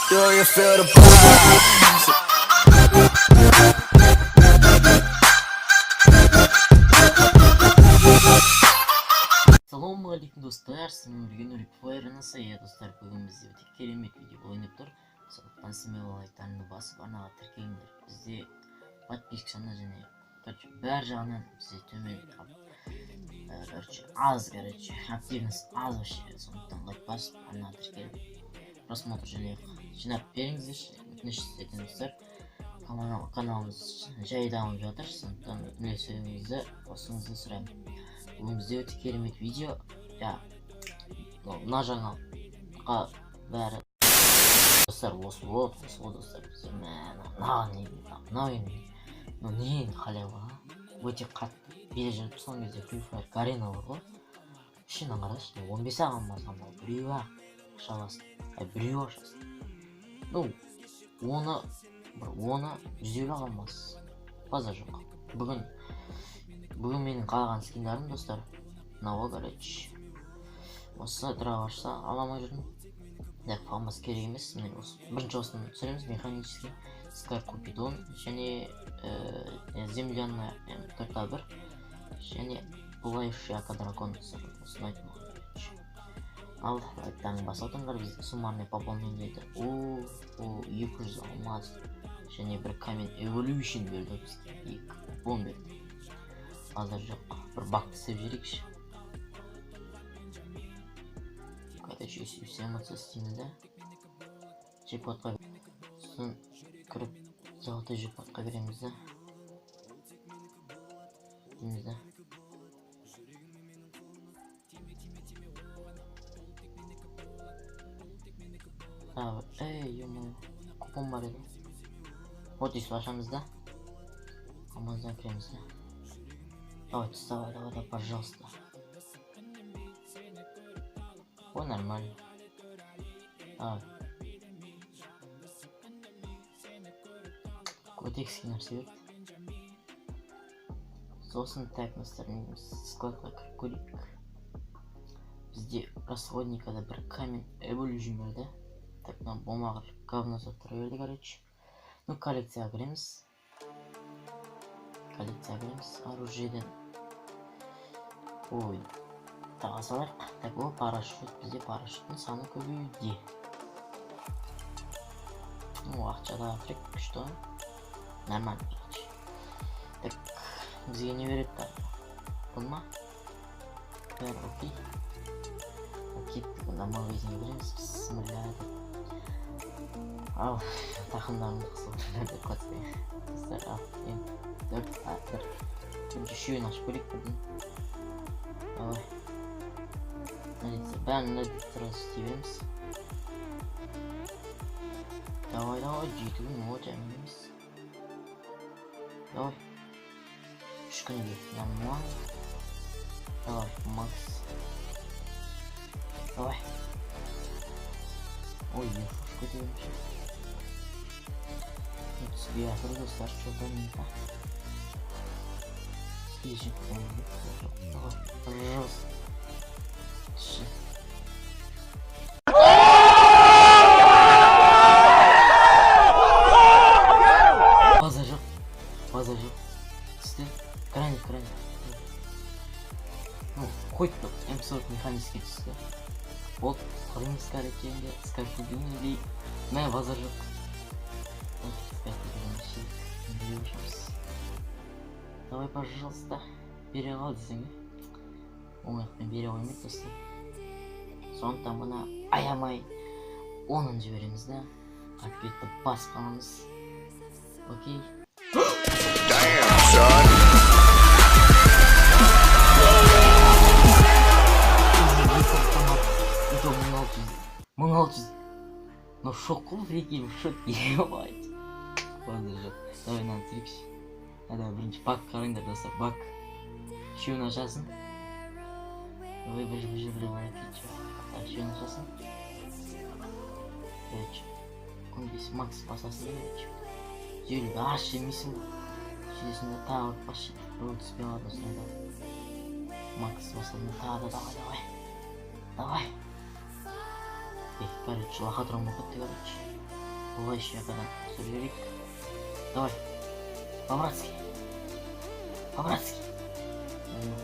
Do you feel the vibes? Assalamualaikum достар, сіздің бірге Нурик Флайер'ына сая достар. Бүгін бізде өте керемет видео ойнап тұр. Сондықтан смело лайктарыңды басып арнаға тіркеліңдер. Бізде подписчик саны және бәр жағынан бізде төмен аз активность аз вообще. Сондықтан лайк басып арнаға тіркеліп просмотр жинап беріңіздер. Өтініш етемін достар. Каналымыз жай дамып жатыр. Сондықтан үлесіңізді қосуыңызды сұраймын. Бүгін бізде өте керемет видео. Мына жаңалыққа бәрі достар осы достар. Не халява, өте қатты бере жүріп соңғы кезде Free Fire Garena бар ғой. Шынын қарашы, 15 аған басқанда біреу шаласын, біреу шаласын. Оны 150 аған бас, база жоқ. Бүгін менің қалған скиндарым достар. Мынау короче. Осы дырау ашса аламай жүрдім. Фамас керек емес. Бірінші осыны түсіреміз. Механический Скар Купидон және земляная М4А1 және Пылающий Ака Дракон. Осыны айтып отыр. Ал лайктарын басып отырыңдар. Бізде суммарный пополнение дейді. 200 алмаз және бір камень Evolution берді бізге. 2 бомб берді. Азар жоқ, бір бақты сеп жерекші. Короче, все эмоция істейміз да. Джекпотқа сосын кіріп золотой джекпотқа береміз да. Дейміз да. Ё-моё, купон бар еді. Вот өйстіп ашамыз да. Амаздан кіреміз да. Давай, давай, пожалуйста. Ой, нормально. Давай. Кодекский нәрсе берді. Сосын тәкмістерін складқа кіріп көрейік. Бізде расходникада бір камень Evolution берді. Так, нам бумаға говно соқтыра берді, короче. Коллекцияға кіреміз. Оружиеден. Таға салайық. Так, ол парашют. Бізде парашюттің саны көбеюде. Ақшадағы трек күшті. Нормально, короче. Так, бізге не береді та? Бұл ма? Бәрі окей. Окей, онда магазинге береміз. Бісміллә. Ал, тақымдарымды қысып отырмын деп қатысты. Достар, ал, Бірінші үшеуін ашып көрейік бірден. Давай. Бәрін сразу істей береміз. Давай, жетуін ол жәмін емес. Давай. 3 күнге. Нормально. Давай, Макс. Давай. Ой, я шуш көтеремші. Түспей ақыр достар, чодан не так. Давай, пожалуйста. База жоқ. Түсті. Крайне. Қойды тут. М40 механический түсті. Вот, құрымыз скарекенде, скаркубинге дей. Мә, база жоқ. Давай, пожалуйста. Бере қал десең. Оңайықпен бере қоймайды достар. Сондықтан бұна аямай 10-ын жібереміз да. Ответті басқанымыз. Окей. Но шоққым прикинь, шок ебать. Ладно жоқ. Давай мынаны түсірейікші. Давай бірінші бак қараңдар достар, бак. Үшеуін ашасын. Давай бір үшеуін ашасын. Көндесі Макс басасын емечі. Жүйелі аш емесің бұл. Жүйесінде тағы баш ұрын түспей алады осында. Макс басасын тағы давай. Короче, лохотрон выходит, короче. Давай еще когда Сулерик. Давай. По-братски. По-братски.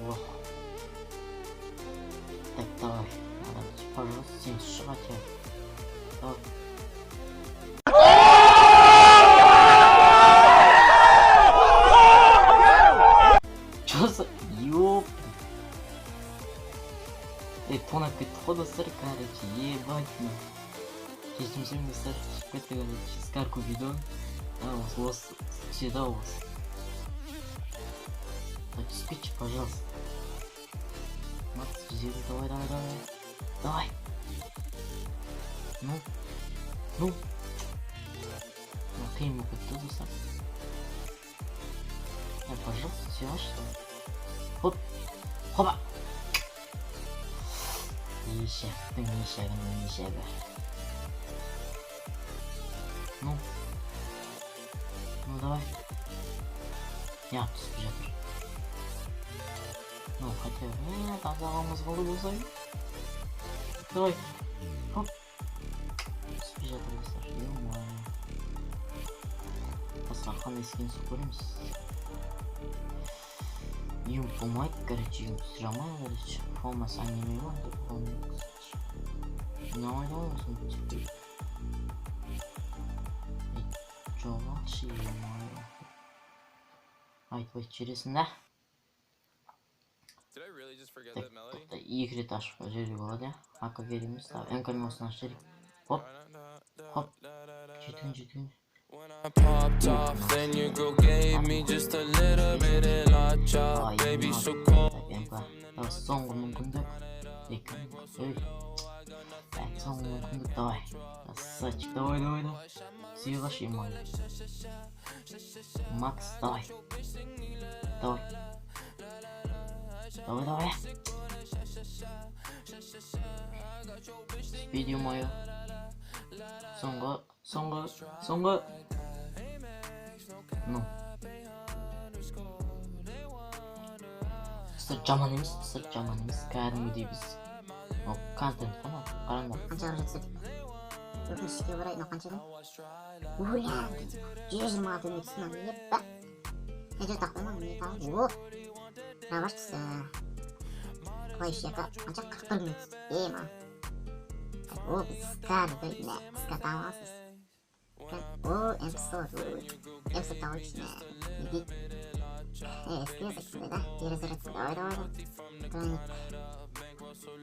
Лох. Так, давай. Пожалуйста, 70 шагать. Давай. Чё за... Ёп. Тона подхода короче, ебать. Сейчас мы сегодня короче, скарку бидон. А, у вас всегда у вас. Обеспечь, пожалуйста. Макс, давай, давай, давай. Давай. Ну. Ну. Окей, мы тут сам. Пожалуйста, все, что ли? Хоп. Хопа. Нищага. Ну. Ну давай. Я тут спрятал. Ну хотя бы. Там заломыз голову зови. Давай. Хоп. Спрятал, Саша. Ё-моё. Посраханный скин сукуримся. Юм помайк, короче, юм сжимаю, короче, фомас анимируем, давай, смотрите. Чё, вообще, ё-моё. Ай, твой интересно, да? Так, игры таш, пожили вроде. А как верим, ставим. Энками нашли. Хоп. Хоп. Читун. I popped off, then your girl gave me just a little bit of la chop, baby, so cold. Соңғы мүмкіндік. Соңғы мүмкіндік, давай. Красавчик, давай. Сүйе қашайын маған. Макс, давай. Давай. Видео мое. Соңғы. Ну. Сырт жаман емес, кәдімгідей біз. Контент қана, қараңдар. Қанша қаражат түсірдік? Өкінішке орай, мынау қанша екен? Оля, 126 минут үстінен еппа. Әже тақпаймын, не тағым? О! Раваш түсі. Құлай шека, қанша 41 минут түсті. Ма. О, біз скарды, ската аласыз. О, М100 тауы ішіне. Едет. Eski yazıksın da, geri zırhıtı da oyda. Kronik.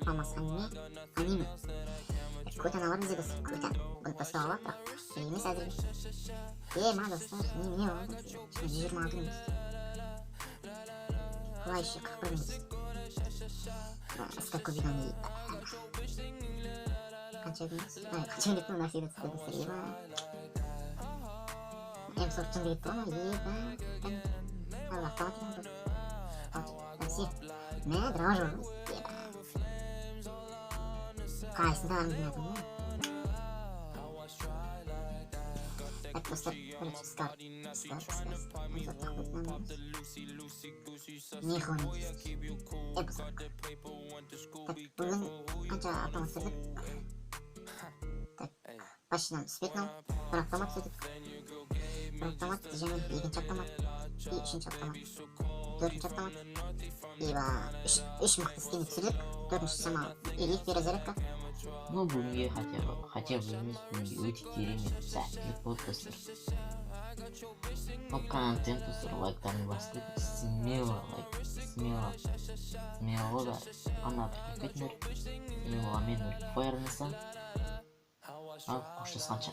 Olmaz anime. Kutan alır bizi de kutan. Bunu posta alır da. Şeyimiz hazır. Ma dostlar, ne oldu? Şimdi 26 minut. Kolay işi 41 minut. Сколько видно не Kaça minut mu nasıl yürütü dedi sırayı Em sortun bir tonu iyi ben Allah tatil oldu. Tatil. Ne draj oldu? Karşısında var bilmiyordum ya. Tak dostlar böyle start. Biz o taklıklanıyoruz. Ne konuşuyoruz? Episode. Tak bugün kaça atlamak istedik. Tak başından spetnal. Bıraktamak istedik. Bıraktamak diyeceğim. İlginç atlamak. İyi üçüncü atlamak. Dördüncü atlamak. İyi va. Üç mıhtı skin'i түсірдік. Dördüncü сама елік бере зарядка. Ну бүгінге хотя бы емес бүгінге өте керемет сәттілік болды достар. Бұл контент достар лайктарын басты. Смело да фанатыр кетіңдер. Смело мен фаернысы. Ал қоштасқанша.